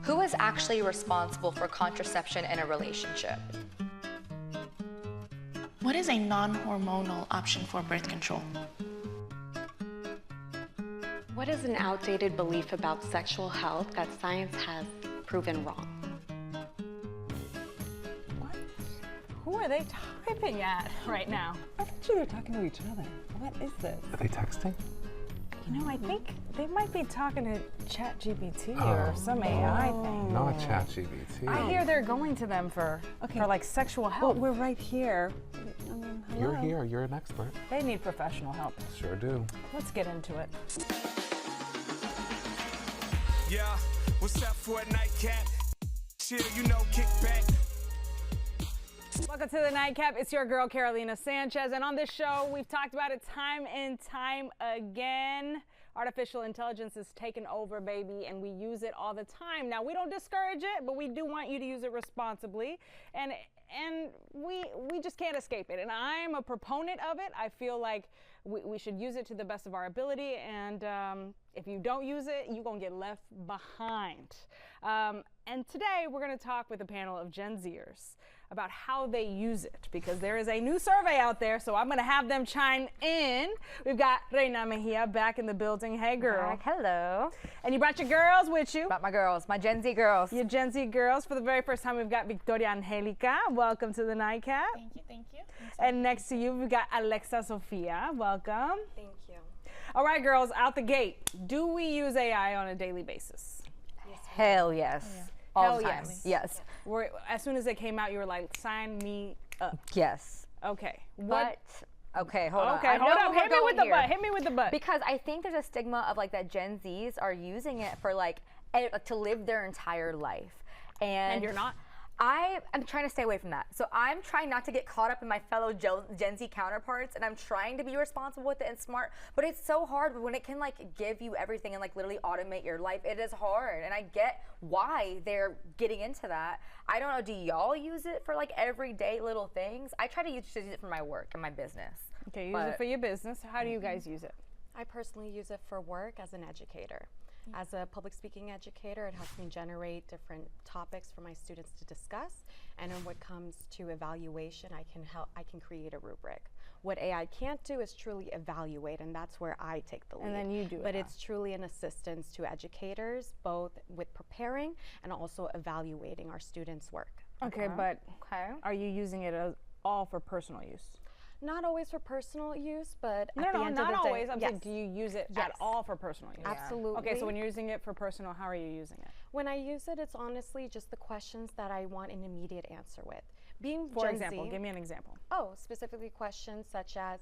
Who is actually responsible for contraception in a relationship? What is a non-hormonal option for birth control? What is an outdated belief about sexual health that science has proven wrong? What? Who are they typing at right now? I bet you they're talking to each other. What is this? Are they texting? You know, I think they might be talking to ChatGPT or some AI thing. Not ChatGPT. I hear they're going to them for like sexual help. Well, we're right here. I mean, hello. You're here. You're an expert. They need professional help. Sure do. Let's get into it. Yeah, what's up for a nightcap? Chill, you know, kick back. Welcome to the Nightcap. It's your girl, Carolina Sanchez. And on this show, we've talked about it time and time again. Artificial intelligence is taken over, baby, and we use it all the time. Now, we don't discourage it, but we do want you to use it responsibly. And we just can't escape it. And I'm a proponent of it. I feel like we should use it to the best of our ability. And if you don't use it, you're going to get left behind. And today, we're going to talk with a panel of Gen Zers about how they use it, because there is a new survey out there, so I'm going to have them chime in. We've got Reina Mejia back in the building. Hey, girl. Back, hello. And you brought your girls with you. Brought my girls, my Gen Z girls. Your Gen Z girls. For the very first time, we've got Victoria Angelica. Welcome to the Nightcap. Thank you, thank you. And next to you, we've got Alexa Sofia. Welcome. Thank you. All right, girls, out the gate. Do we use AI on a daily basis? Hell yes. Yeah. All Hell the time. yes. Yes. As soon as it came out, you were like, sign me up. Yes. Okay. But, okay, hold on. Okay, I hold know up. where Hit me we're with going the butt. here. Hit me with the butt. Because I think there's a stigma of like that Gen Zs are using it for like to live their entire life. And you're not? I'm trying to stay away from that. So I'm trying not to get caught up in my fellow Gen Z counterparts, and I'm trying to be responsible with it and smart, but it's so hard when it can like give you everything and like literally automate your life. It is hard, and I get why they're getting into that. I don't know, do y'all use it for like everyday little things? I try to use it for my work and my business. Okay, use it for your business. How do you guys use it? I personally use it for work as an educator. As a public speaking educator, it helps me generate different topics for my students to discuss. And when it comes to evaluation, I can create a rubric. What AI can't do is truly evaluate, and that's where I take the lead. And then you do it. But it's truly an assistance to educators, both with preparing and also evaluating our students' work. Okay, but are you using it all for personal use? Not always for personal use, but No, at the end not of the always. day, I'm saying, do you use it at all for personal use? Absolutely. Okay, so when you're using it for personal, how are you using it? When I use it, it's honestly just the questions that I want an immediate answer with. Being For Gen example, Z, give me an example. Oh, specifically questions such as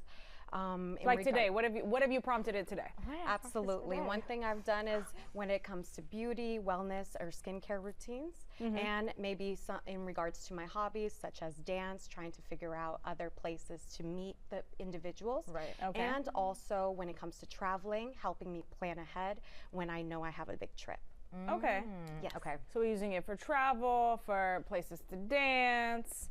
Like today, what have you prompted it today? Absolutely. One thing I've done is when it comes to beauty, wellness, or skincare routines, and maybe some in regards to my hobbies, such as dance, trying to figure out other places to meet the individuals. Right, okay. And also when it comes to traveling, helping me plan ahead when I know I have a big trip. Okay. Yes. Okay. So we're using it for travel, for places to dance.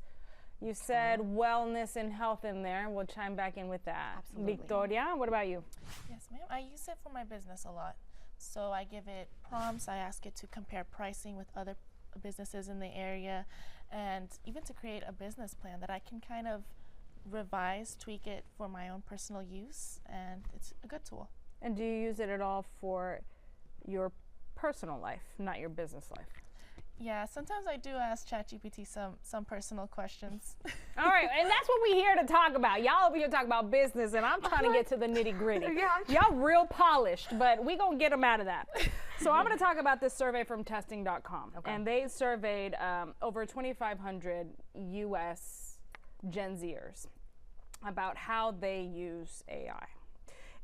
You said wellness and health in there. We'll chime back in with that. Absolutely. Victoria, what about you? Yes, ma'am. I use it for my business a lot. So I give it prompts. I ask it to compare pricing with other businesses in the area, and even to create a business plan that I can kind of revise, tweak it for my own personal use, and it's a good tool. And do you use it at all for your personal life, not your business life? Yeah, sometimes I do ask ChatGPT some personal questions. All right, and that's what we're here to talk about. Y'all over here talking about business, and I'm trying to get to the nitty gritty. Y'all real polished, but we gonna get them out of that. So I'm gonna talk about this survey from testing.com, and they surveyed over 2,500 U.S. Gen Zers about how they use AI.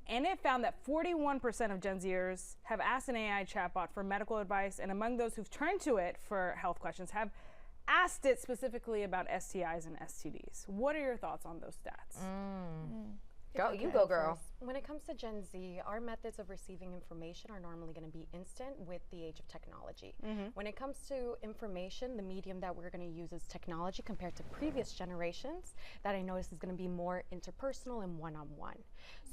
And it found that 41% of Gen Zers have asked an AI chatbot for medical advice, and among those who've turned to it for health questions have asked it specifically about STIs and STDs. What are your thoughts on those stats? You go, girl. When it comes to Gen Z, our methods of receiving information are normally going to be instant with the age of technology. When it comes to information, the medium that we're going to use is technology compared to previous generations that I notice is going to be more interpersonal and one-on-one.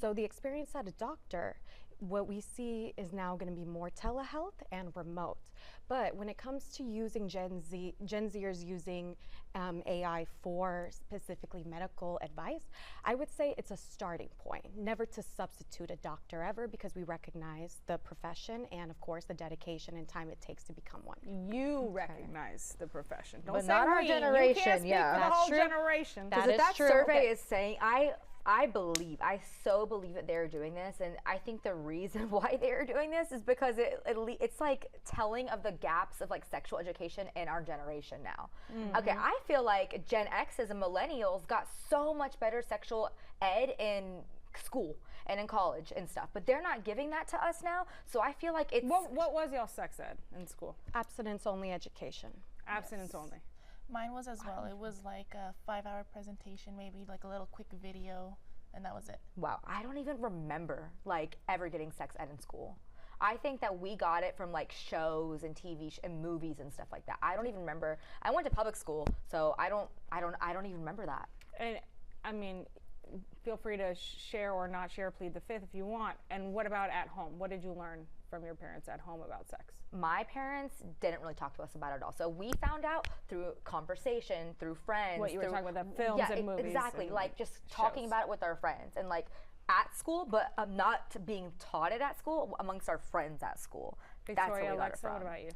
So the experience at a doctor, what we see is now going to be more telehealth and remote. But when it comes to using Gen Zers using AI for specifically medical advice, I would say it's a starting point, never to substitute a doctor ever, because we recognize the profession and of course the dedication and time it takes to become one. You recognize the profession. Don't But say not our we. You generation, can't speak yeah. for the That's whole true. generation. That Because is that true. survey Okay. is saying, I so believe that they're doing this, and I think the reason why they're doing this is because it's like telling of the gaps of like sexual education in our generation now. Okay, I feel like Gen X's and millennials got so much better sexual ed in school and in college and stuff, but they're not giving that to us now. So I feel like it's What was y'all sex ed in school? Abstinence only education. Abstinence only. Mine was as well. It was like a 5-hour presentation, maybe like a little quick video, and that was it. wow. I don't even remember like ever getting sex ed in school. I think that we got it from like shows and TV and movies and stuff like that. I don't even remember. I went to public school, so I don't even remember that. And I mean, feel free to share or not share, plead the fifth if you want. And what about at home? What did you learn from your parents at home about sex? My parents didn't really talk to us about it at all. So we found out through conversation, through friends. What you were through, talking about, the films and movies. Exactly, and like just talking shows. about it with our friends and like at school, but not being taught it at school amongst our friends at school. That's where Victoria, we got it Alexa, from. what about you?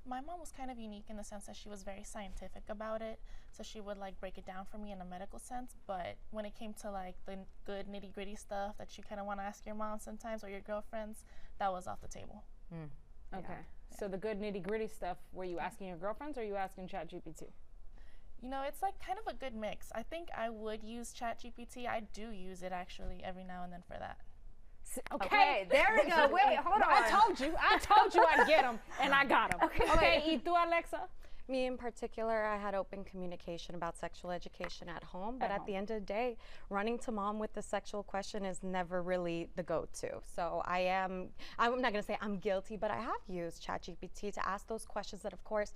My mom was kind of unique in the sense that she was very scientific about it. So she would like break it down for me in a medical sense. But when it came to like the good nitty gritty stuff that you kind of want to ask your mom sometimes or your girlfriends, that was off the table. Okay. So the good nitty gritty stuff, were you asking your girlfriends or were you asking ChatGPT? You know, it's like kind of a good mix. I think I would use ChatGPT. I do use it actually every now and then for that. Okay, there we go. Wait, hold on. I told you I'd get them, and I got them. Okay, ¿y tú, Alexa? Me in particular, I had open communication about sexual education at home, but At at the end of the day, running to mom with the sexual question is never really the go-to. So I'm not gonna say I'm guilty, but I have used ChatGPT to ask those questions that of course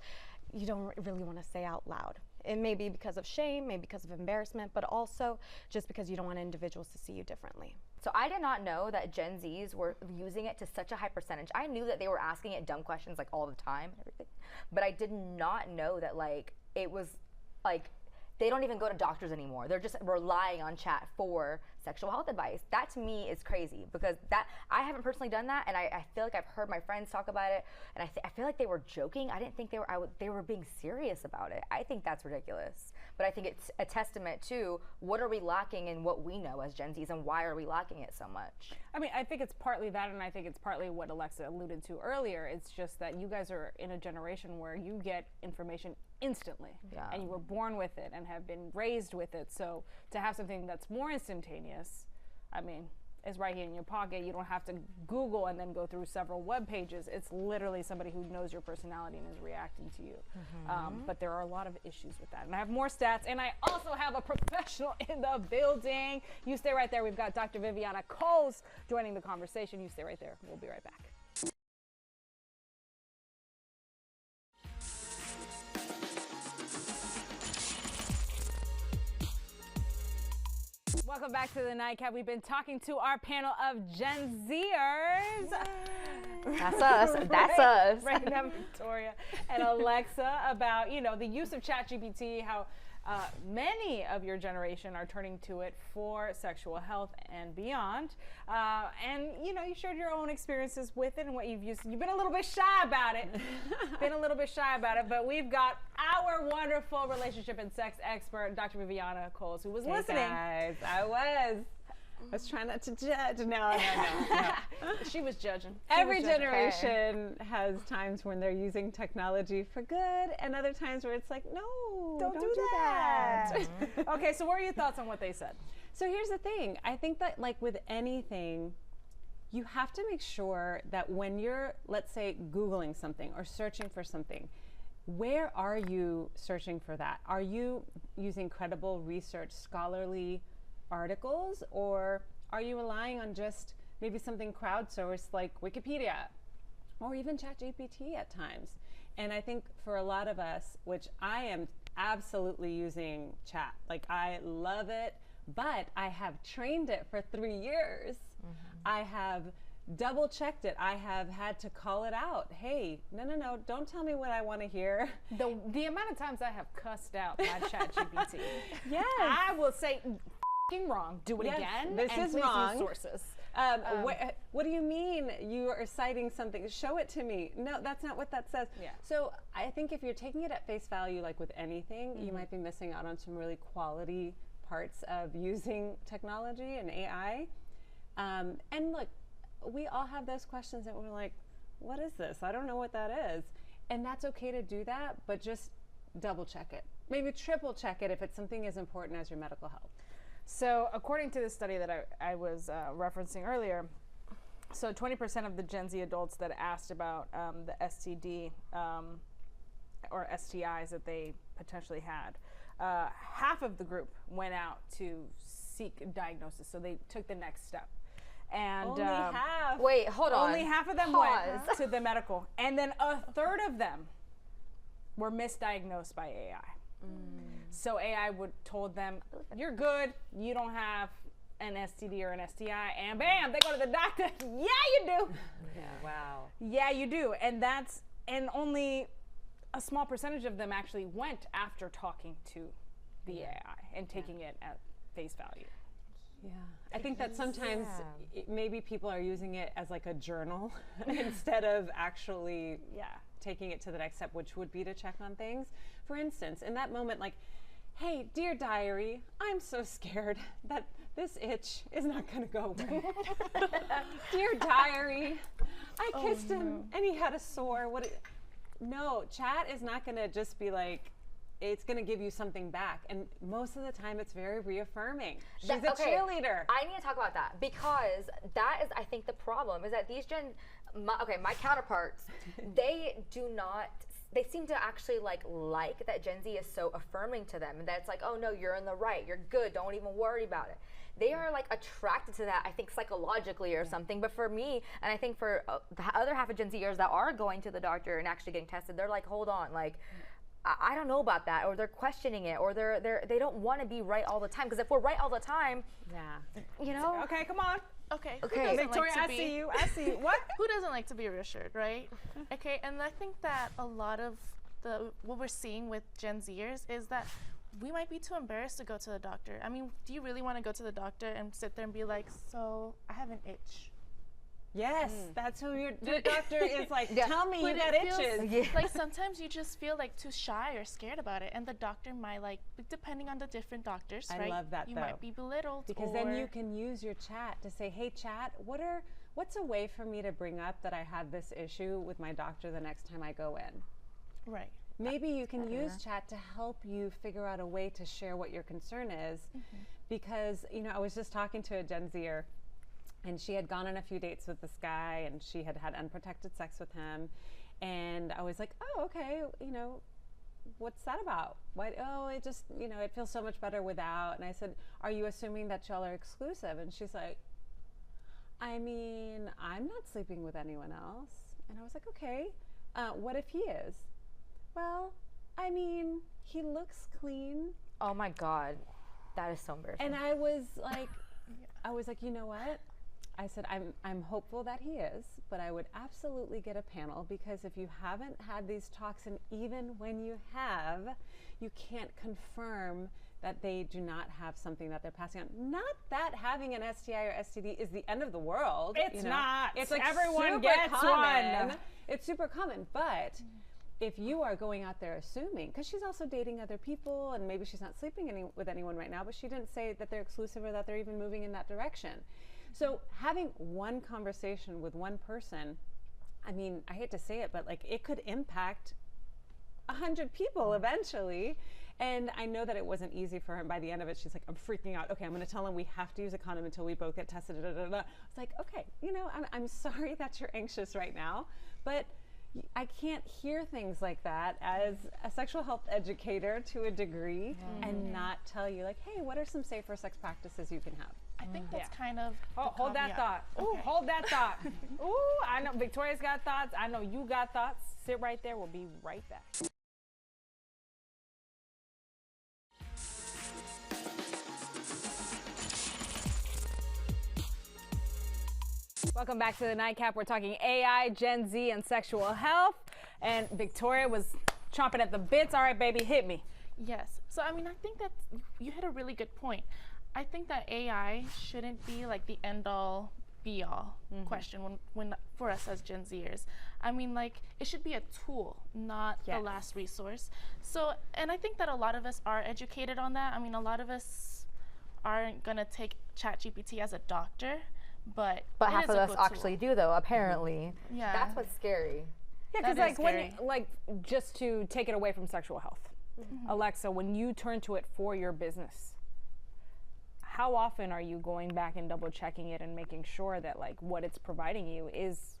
you don't really wanna say out loud. It may be because of shame, maybe because of embarrassment, but also just because you don't want individuals to see you differently. So I did not know that Gen Zs were using it to such a high percentage. I knew that they were asking it dumb questions like all the time and everything, but I did not know that like it was like they don't even go to doctors anymore. They're just relying on chat for sexual health advice. That to me is crazy because that I haven't personally done that, and I feel like I've heard my friends talk about it, and I feel like they were joking. I didn't think they were being serious about it. I think that's ridiculous. But I think it's a testament to what are we lacking in what we know as Gen Zs, and why are we lacking it so much? I mean, I think it's partly that, and I think it's partly what Alexa alluded to earlier. It's just that you guys are in a generation where you get information instantly, and you were born with it and have been raised with it. So to have something that's more instantaneous, I mean, is right here in your pocket. You don't have to Google and then go through several web pages. It's literally somebody who knows your personality and is reacting to you. But there are a lot of issues with that. And I have more stats, and I also have a professional in the building. You stay right there. We've got Dr. Viviana Coles joining the conversation. You stay right there. We'll be right back. Welcome back to the Nightcap. We've been talking to our panel of Gen Zers. That's us. That's us. Raina, Victoria, and Alexa about, the use of ChatGPT, how many of your generation are turning to it for sexual health and beyond. And, you shared your own experiences with it and what you've used. You've been a little bit shy about it. But we've got our wonderful relationship and sex expert, Dr. Viviana Coles, who was listening. Guys, I was trying not to judge. No. She was judging. Every generation has times when they're using technology for good and other times where it's like, no, don't do that. Okay, so what are your thoughts on what they said? So here's the thing. I think that like with anything, you have to make sure that when you're, let's say, Googling something or searching for something, where are you searching for that? Are you using credible research, scholarly articles, or are you relying on just maybe something crowdsourced like Wikipedia or even ChatGPT at times? And I think for a lot of us, which I am absolutely using chat, like I love it, but I have trained it for 3 years. I have double checked it. I have had to call it out. Hey, no, don't tell me what I want to hear. The amount of times I have cussed out my ChatGPT. Yes. I will say, f***ing wrong. Do it Yes, again. this and is please wrong. Use sources. What do you mean you are citing something? Show it to me. No, that's not what that says. Yeah. So I think if you're taking it at face value, like with anything, you might be missing out on some really quality parts of using technology and AI. And look, we all have those questions that we're like, what is this? I don't know what that is. And that's okay to do that, but just double check it. Maybe triple check it if it's something as important as your medical health. So according to the study that I was referencing earlier, so 20% of the Gen Z adults that asked about the STD or STIs that they potentially had, half of the group went out to seek diagnosis. So they took the next step. And Only half. Wait, hold on. only half of them Pause. went to the medical. And then a third of them were misdiagnosed by AI. So AI told them, you're good, you don't have an STD or an STI, and bam, they go to the doctor. Yeah, you do. Yeah, wow. Yeah, you do. And only a small percentage of them actually went after talking to the AI and taking it at face value. Yeah, I think that sometimes maybe people are using it as like a journal instead of actually taking it to the next step, which would be to check on things. For instance, in that moment, like, hey, dear diary, I'm so scared that this itch is not going to go away. Dear diary, I kissed him and he had a sore. No, chat is not going to just be like, it's going to give you something back. And most of the time, it's very reaffirming. She's a cheerleader. I need to talk about that because that is, I think, the problem is that these my counterparts, they seem to actually like that Gen Z is so affirming to them and that it's like, oh no, you're in the right, you're good, don't even worry about it. They are like attracted to that, I think psychologically or something. But for me, and I think for the other half of Gen Zers that are going to the doctor and actually getting tested, they're like, hold on, like, I don't know about that, or they're questioning it, or they don't want to be right all the time. Because if we're right all the time, you know. Okay, come on. Okay. Victoria, I see you. What? Who doesn't like to be reassured, right? Okay, and I think that a lot of what we're seeing with Gen Zers is that we might be too embarrassed to go to the doctor. I mean, do you really want to go to the doctor and sit there and be like, so I have an itch? Yes, that's who your doctor is like, tell me you got itches. Like sometimes you just feel like too shy or scared about it, and the doctor might like, depending on the different doctors, I right? love that you though. might be belittled. Because then you can use your chat to say, hey chat, what's a way for me to bring up that I have this issue with my doctor the next time I go in? Right. Maybe you can use chat to help you figure out a way to share what your concern is. Because, you know, I was just talking to a Gen Zer, and she had gone on a few dates with this guy, and she had had unprotected sex with him. And I was like, oh, okay, you know, what's that about? What? Oh, it just, you know, it feels so much better without. And I said, are you assuming that y'all are exclusive? And she's like, I mean, I'm not sleeping with anyone else. And I was like, okay, what if he is? Well, I mean, he looks clean. Oh my God, that is so embarrassing. And I was like, you know what? I said, I'm hopeful that he is, but I would absolutely get a panel, because if you haven't had these talks, and even when you have, you can't confirm that they do not have something that they're passing on. Not that having an STI or STD is the end of the world. It's not. It's like everyone super gets common. one. It's super common, but if you are going out there assuming, because she's also dating other people, and maybe she's not sleeping with anyone right now, but she didn't say that they're exclusive or that they're even moving in that direction. So having one conversation with one person, I mean, I hate to say it, but like it could impact 100 people eventually. And I know that it wasn't easy for her. And by the end of it, she's like, I'm freaking out. Okay, I'm going to tell him we have to use a condom until we both get tested. It's like, okay, you know, I'm sorry that you're anxious right now, but I can't hear things like that as a sexual health educator to a degree and not tell you like, hey, what are some safer sex practices you can have? I think that's kind of hold that thought. Ooh, hold that thought. Ooh, I know Victoria's got thoughts. I know you got thoughts. Sit right there. We'll be right back. Welcome back to the Nightcap. We're talking AI, Gen Z, and sexual health. And Victoria was chomping at the bits. All right, baby, hit me. Yes. So, I mean, I think that you hit a really good point. I think that AI shouldn't be like the end-all, be-all question when for us as Gen Zers. I mean, like, it should be a tool, not a last resource. So, and I think that a lot of us are educated on that. I mean, a lot of us aren't going to take ChatGPT as a doctor, but half of us actually do, though, apparently. Yeah. That's what's scary. Yeah, because That is like just to take it away from sexual health, Alexa, when you turn to it for your business, how often are you going back and double checking it and making sure that like what it's providing you is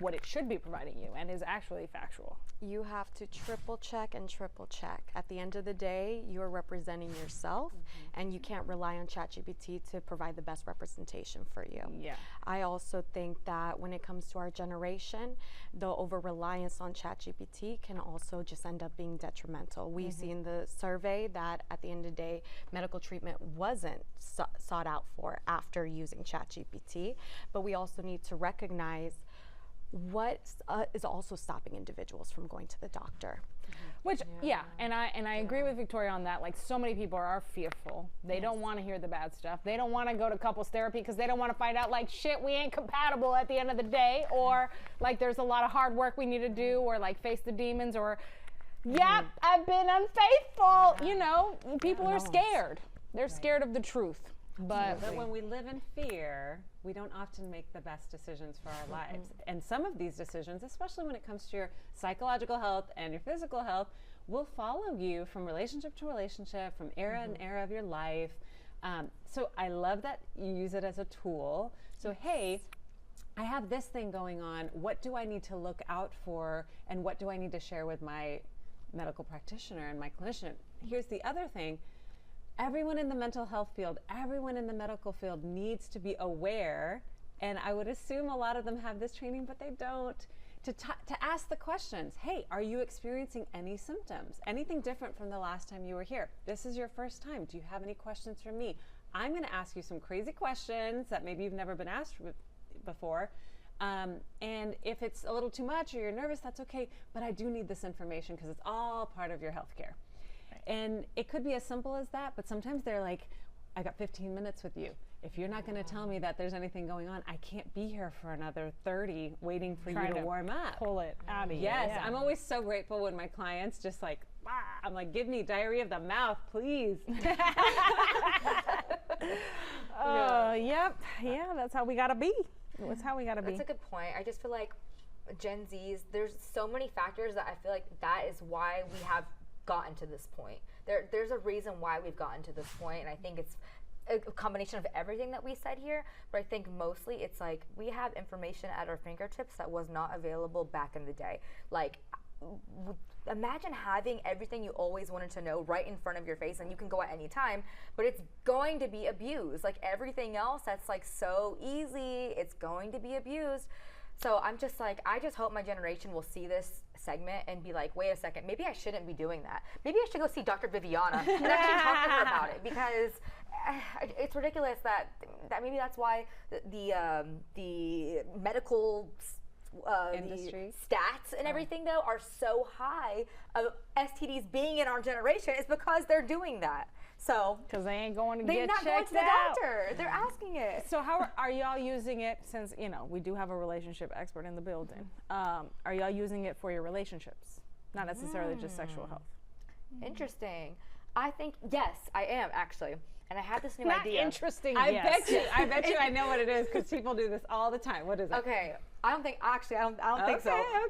what it should be providing you and is actually factual? You have to triple check and triple check. At the end of the day, you're representing yourself, and you can't rely on ChatGPT to provide the best representation for you. Yeah. I also think that when it comes to our generation, the over-reliance on ChatGPT can also just end up being detrimental. We see in the survey that at the end of the day, medical treatment wasn't sought out for after using ChatGPT, but we also need to recognize what is also stopping individuals from going to the doctor. Which, and I agree with Victoria on that. Like, so many people are fearful. They don't want to hear the bad stuff. They don't want to go to couples therapy because they don't want to find out, like, shit, we ain't compatible at the end of the day, or like there's a lot of hard work we need to do, or like face the demons, or yep, I've been unfaithful. You know, people are scared. They're scared of the truth. But when we live in fear, we don't often make the best decisions for our lives. And some of these decisions, especially when it comes to your psychological health and your physical health, will follow you from relationship to relationship, from era and era of your life. So I love that you use it as a tool. So, hey, I have this thing going on. What do I need to look out for? And what do I need to share with my medical practitioner and my clinician? Here's the other thing. Everyone in the mental health field, everyone in the medical field needs to be aware, and I would assume a lot of them have this training, but they don't, to ask the questions. Hey, are you experiencing any symptoms? Anything different from the last time you were here? This is your first time. Do you have any questions for me? I'm going to ask you some crazy questions that maybe you've never been asked before. And if it's a little too much or you're nervous, that's okay, but I do need this information because it's all part of your healthcare. And it could be as simple as that, but sometimes they're like, I got 15 minutes with you. If you're not going to tell me that there's anything going on, I can't be here for another 30 waiting for you to warm up. Pull it out of you. Yes, I'm always so grateful when my clients just like, I'm like, give me diarrhea of the mouth, please. Yep. Yeah, that's how we got to be. That's how we got to be. That's a good point. I just feel like Gen Zs, there's so many factors that I feel like that is why we have gotten to this point. There's a reason why we've gotten to this point, and I think it's a combination of everything that we said here, but I think mostly it's like we have information at our fingertips that was not available back in the day. Like, imagine having everything you always wanted to know right in front of your face, and you can go at any time, but it's going to be abused. Like everything else that's like so easy, it's going to be abused. So I'm just like, I just hope my generation will see this segment and be like, wait a second, maybe I shouldn't be doing that. Maybe I should go see Dr. Viviana and actually talk to her about it, because it's ridiculous that maybe that's why the medical industry the stats and everything though are so high of STDs being in our generation is because they're doing that. So because they ain't going to they're get not going checked to the out. doctor. They're asking it. So how are y'all using it, since we do have a relationship expert in the building? Are y'all using it for your relationships, not necessarily just sexual health? Interesting. I think yes, I am actually. And I had this new Not idea. interesting. I yes. bet you I know what it is, because people do this all the time. What is it? Okay, I don't think so.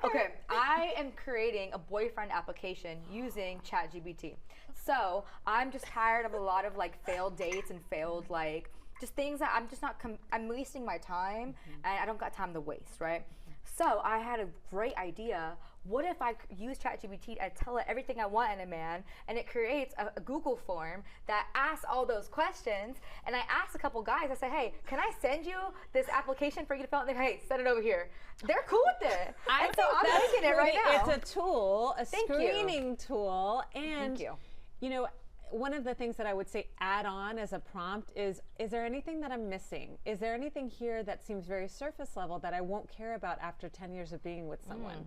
Okay, I am creating a boyfriend application using ChatGPT. So I'm just tired of a lot of like failed dates and failed like just things that I'm just not. I'm wasting my time, and I don't got time to waste, right? So I had a great idea. What if I use ChatGPT and tell it everything I want in a man, and it creates a Google form that asks all those questions, and I asked a couple guys, I said, hey, can I send you this application for you to fill out? And they're like, hey, send it over here. They're cool with it. And so I'm making it right now. It's a tool, a screening tool, and Thank you. You know, one of the things that I would say add on as a prompt is there anything that I'm missing? Is there anything here that seems very surface level that I won't care about after 10 years of being with someone?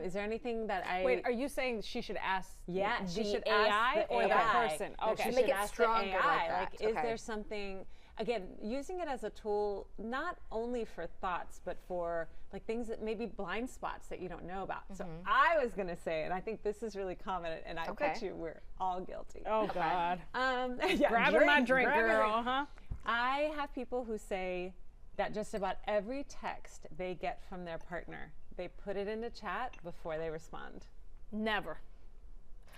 Is there anything that I... Wait, are you saying she should ask she should AI ask the or AI. the person? No, Okay. she Make should it ask the stronger like AI. that. Is Okay. there something, again, using it as a tool, not only for thoughts, but for like things that maybe blind spots that you don't know about. So I was going to say, and I think this is really common, and I bet you we're all guilty. Oh, God. Yeah, Grabbing my drink, grabbing girl, it. huh? I have people who say that just about every text they get from their partner, they put it into chat before they respond. Never.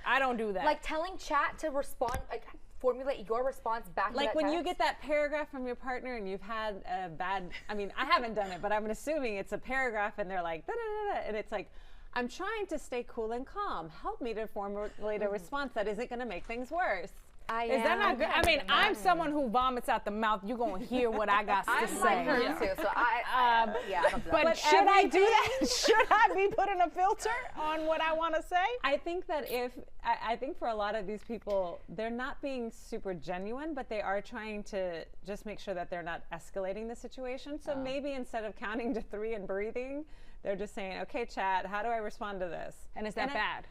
I don't do that. Like telling chat to respond, like formulate your response back to Like that when you text? get that paragraph from your partner and you've had a bad, I mean, I haven't done it, but I'm assuming it's a paragraph and they're like, da, da, da, da, and it's like, I'm trying to stay cool and calm. Help me to formulate a response that isn't going to make things worse. Is that not good? I mean, I'm someone who vomits out the mouth. You're going to hear what I got to I'm say. like her too, so I don't do that. But should I do that? Should I be putting a filter on what I want to say? I think that I think for a lot of these people, they're not being super genuine, but they are trying to just make sure that they're not escalating the situation. So maybe instead of counting to 3 and breathing, they're just saying, okay, chat, how do I respond to this? And is that bad?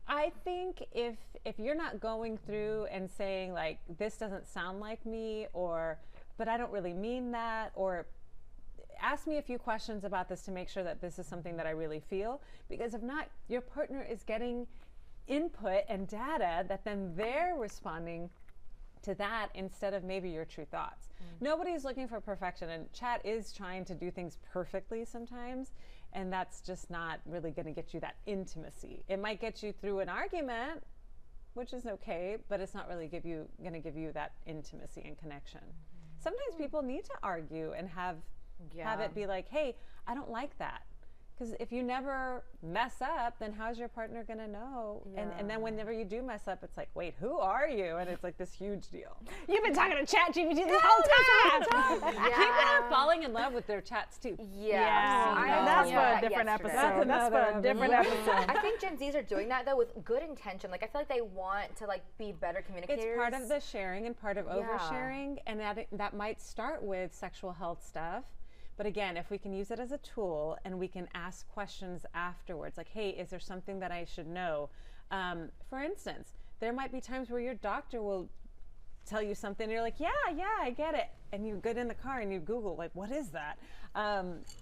I think if you're not going through and saying like, this doesn't sound like me, or, but I don't really mean that, or ask me a few questions about this to make sure that this is something that I really feel, because if not, your partner is getting input and data that then they're responding to that instead of maybe your true thoughts. Nobody's looking for perfection, and chat is trying to do things perfectly sometimes, and that's just not really going to get you that intimacy. It might get you through an argument, which is okay, but it's not really going to give you that intimacy and connection. Sometimes people need to argue and have it be like, hey, I don't like that. Because if you never mess up, then how's your partner going to know? And then whenever you do mess up, it's like, wait, who are you? And it's like this huge deal. You've been talking to ChatGPT this whole time. People are falling in love with their chats too. That's for a different episode. That's for a different episode. I think Gen Zs are doing that though with good intention. Like I feel like they want to like be better communicators. It's part of the sharing and part of oversharing, and that might start with sexual health stuff. But again, if we can use it as a tool and we can ask questions afterwards, like, hey, is there something that I should know? For instance, there might be times where your doctor will tell you something and you're like, yeah, I get it. And you get in the car and you Google, like, what is that?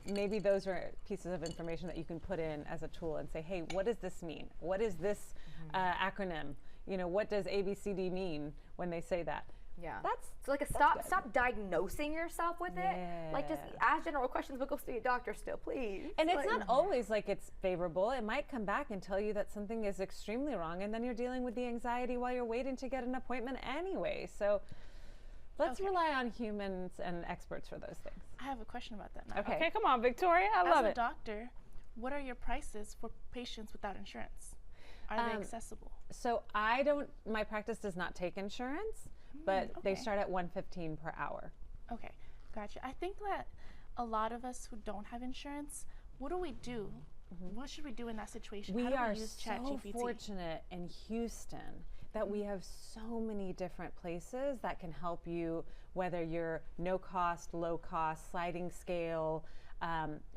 Maybe those are pieces of information that you can put in as a tool and say, hey, what does this mean? What is this acronym? You know, what does ABCD mean when they say that? Yeah. So like stop diagnosing yourself with it. Like just ask general questions, but go see a doctor still, please. And it's not always like it's favorable. It might come back and tell you that something is extremely wrong, and then you're dealing with the anxiety while you're waiting to get an appointment anyway. So let's rely on humans and experts for those things. I have a question about that now. Okay, come on, Victoria. I love As a it. doctor, what are your prices for patients without insurance? Are they accessible? So my practice does not take insurance, but they start at $115 per hour. Okay, gotcha. I think that a lot of us who don't have insurance, what do we do? What should we do in that situation? We How do are we use so ChatGPT? fortunate in Houston that we have so many different places that can help you, whether you're no cost, low cost, sliding scale.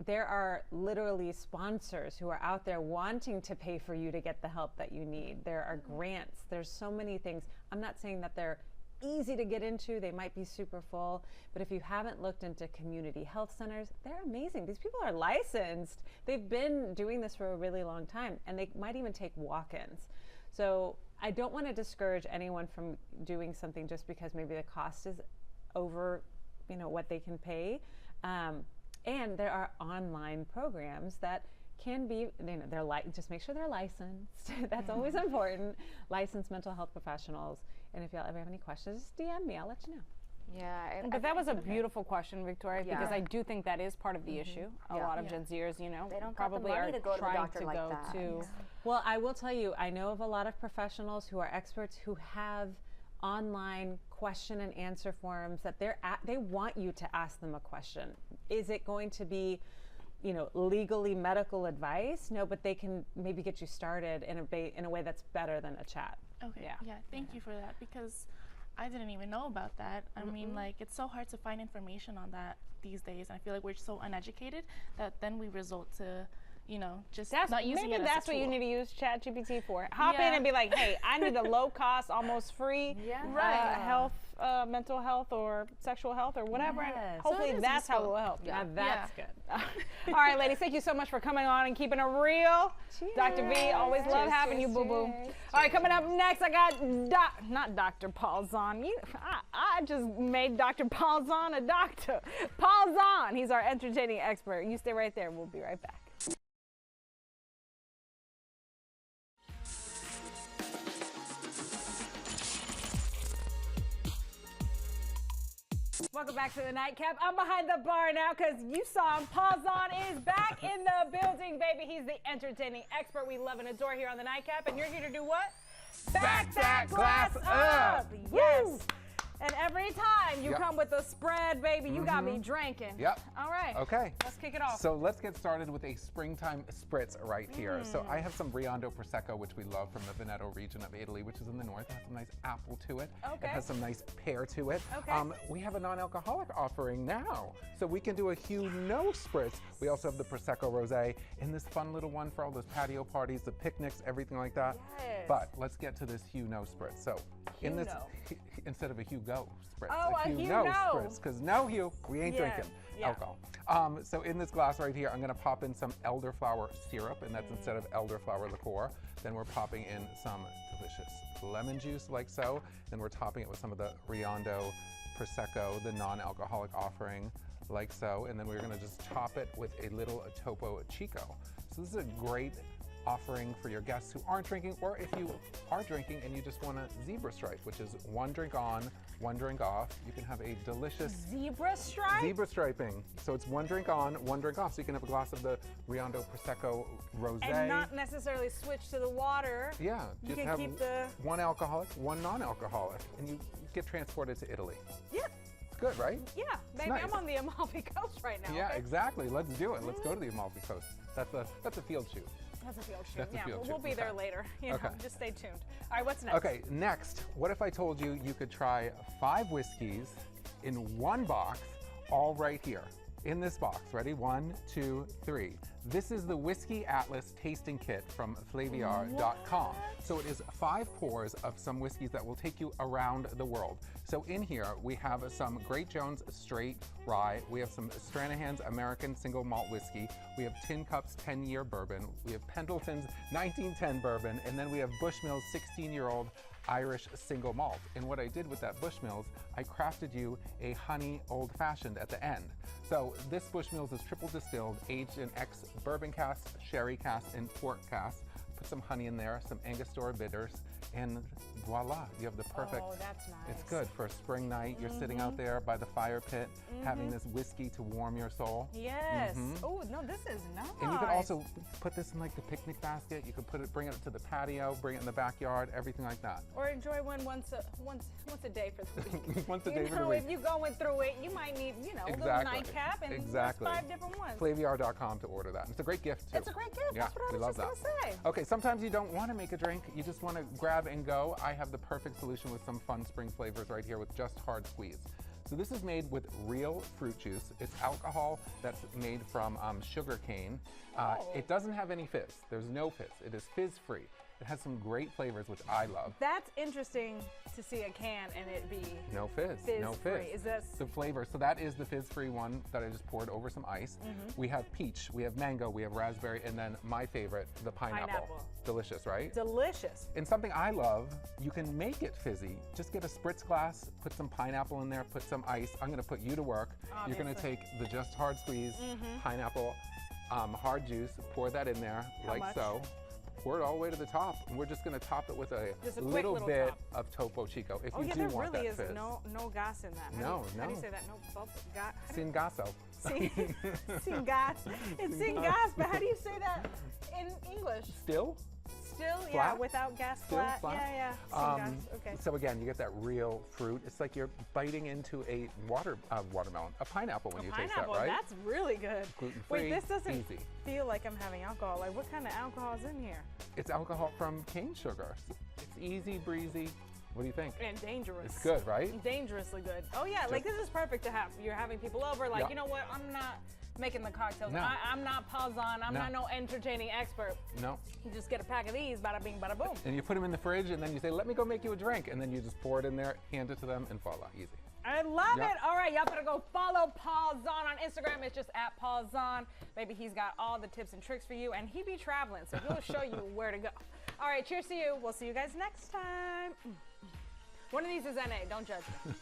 There are literally sponsors who are out there wanting to pay for you to get the help that you need. There are grants. There's so many things. I'm not saying that they're easy to get into. They might be super full, but if you haven't looked into community health centers, they're amazing. These people are licensed. They've been doing this for a really long time, and they might even take walk-ins. So I don't want to discourage anyone from doing something just because maybe the cost is over, what they can pay. And there are online programs that can be, just make sure they're licensed. That's always important. Licensed mental health professionals. And if y'all ever have any questions, just DM me. I'll let you know. Yeah. But that was a beautiful question, Victoria, because I do think that is part of the issue. A lot of Gen Zers, They don't probably got the money are to go to the trying doctor to like go that. to. Well, I will tell you, I know of a lot of professionals who are experts who have online question and answer forums that they want you to ask them a question. Is it going to be legally medical advice, no, but they can maybe get you started in a way that's better than a chat. Okay. Yeah. Thank you for that, because I didn't even know about that. I mean, like, it's so hard to find information on that these days. I feel like we're so uneducated that then we resort to, just not using it as a that's what you tool. need to use ChatGPT for. Hop in and be like, hey, I need a low cost, almost free health, mental health or sexual health or whatever. And Yes. hopefully So it is that's how it useful. will help. Now that's good. All right, ladies, thank you so much for coming on and keeping it real. Dr. V, always love having you, boo-boo. All right, coming up next, I got not Dr. Paul Zahn. I just made Dr. Paul Zahn a doctor. Paul Zahn, he's our entertaining expert. You stay right there. We'll be right back. Welcome back to the Nightcap. I'm behind the bar now because you saw him. Paul Zahn is back in the building, baby. He's the entertaining expert we love and adore here on the Nightcap. And you're here to do what? Back that glass up. Yes. Woo. And every time you come with a spread, baby, you got me drinking. Yep. All right. Okay. Let's kick it off. So let's get started with a springtime spritz right here. So I have some Riondo Prosecco, which we love from the Veneto region of Italy, which is in the north. It has some nice apple to it. Okay. It has some nice pear to it. Okay. We have a non-alcoholic offering now. So we can do a Hue No spritz. We also have the Prosecco Rosé in this fun little one for all those patio parties, the picnics, everything like that. Yes. But let's get to this Hue No spritz. So in this, Hue instead of a Hugo spritz, Oh, a Hue No No. spritz, because no Hue, we ain't drinking alcohol. So in this glass right here, I'm gonna pop in some elderflower syrup, and that's instead of elderflower liqueur. Then we're popping in some delicious lemon juice like so. Then we're topping it with some of the Riondo Prosecco, the non-alcoholic offering like so. And then we're gonna just top it with a little Topo Chico. So this is a great offering for your guests who aren't drinking, or if you are drinking and you just want a zebra stripe, which is one drink on, one drink off. You can have a delicious Zebra stripe? zebra striping. So it's one drink on, one drink off. So you can have a glass of the Riondo Prosecco Rosé. And not necessarily switch to the water. Yeah, You just can have keep the... one alcoholic, one non-alcoholic, and you get transported to Italy. Yeah. It's good, right? Yeah, baby, nice. I'm on the Amalfi Coast right now. Yeah, okay? exactly. Let's do it. Let's go to the Amalfi Coast. That's a field shoot. That's a field shoot. That's a Yeah, field we'll shoot. be there Okay. later. You know, Okay. just stay tuned. All right, what's next? Okay, next, what if I told you you could try 5 whiskeys in one box, all right here, in this box. Ready? 1, 2, 3. This is the Whiskey Atlas tasting kit from Flaviar.com. So it is 5 pours of some whiskeys that will take you around the world. So in here, we have some Great Jones Straight Rye. We have some Stranahan's American Single Malt Whiskey. We have Tin Cup's 10-year bourbon. We have Pendleton's 1910 bourbon. And then we have Bushmills 16-year-old Irish single malt. And what I did with that Bushmills, I crafted you a honey old fashioned at the end. So this Bushmills is triple distilled, aged in ex-bourbon casks, sherry casks, and port casks. Put some honey in there, some Angostura bitters, and voila, you have the perfect. Oh, that's nice. It's good for a spring night. You're sitting out there by the fire pit, having this whiskey to warm your soul. Yes. Oh, no, this is nice. And you could also put this in like the picnic basket. You could bring it to the patio, bring it in the backyard, everything like that. Or enjoy one once a day for the week. Once a day for the know, week. if you're going through it, you might need, a little Exactly. nightcap and Exactly. there's 5 different ones. Flaviar.com to order that. And it's a great gift too. It's a great gift. Yeah, That's what we I love was that. just going to say. Okay, sometimes you don't want to make a drink. You just want to grab and go. I have the perfect solution with some fun spring flavors right here with Just Hard Squeeze. So this is made with real fruit juice. It's alcohol that's made from sugar cane. It doesn't have any fizz. There's no fizz. It is fizz-free. It has some great flavors, which I love. That's interesting to see a can and it be No fizz. No fizz-free. fizz. Is this... The flavor. So that is the fizz-free one that I just poured over some ice. We have peach, we have mango, we have raspberry, and then my favorite, the pineapple. Pineapple. Delicious, right? Delicious. And something I love, you can make it fizzy. Just get a spritz glass, put some pineapple in there, put some ice. I'm gonna put you to work. You're gonna take the Just Hard Squeeze pineapple hard juice, pour that in there like much? so. Pour it all the way to the top. And we're just gonna top it with a Just a quick little little bit top. of Topo Chico if Oh, you yeah, do there want really that is fizz. no gas in that. No, How do you no. say that? No bubble. Sin gaso. Sin gas. It's sin gas, but how do you say that in English? Still? Still, yeah, Flat? without gas, Still flat. flat? Yeah, yeah. Same gas. Okay. So again, you get that real fruit. It's like you're biting into a watermelon, a pineapple when you taste that, Pineapple, right? that's really good. Gluten-free, Wait, this doesn't easy. feel like I'm having alcohol. Like, what kind of alcohol is in here? It's alcohol from cane sugar. It's easy breezy. What do you think? And dangerous. It's good, right? Dangerously good. Oh yeah, like this is perfect to have. You're having people over, like, Yeah. you know what? I'm not making the cocktails. No. I'm not Paulson. I'm No. not no entertaining expert. No. You just get a pack of these, bada bing, bada boom. And you put them in the fridge, and then you say, "Let me go make you a drink," and then you just pour it in there, hand it to them, and voila, easy. I love Yeah. it. All right, y'all better go follow Paul Zahn on Instagram. It's just at Paul Zahn. Maybe he's got all the tips and tricks for you, and he be traveling, so he'll show you where to go. All right, cheers to you. We'll see you guys next time. One of these is NA. Don't judge me.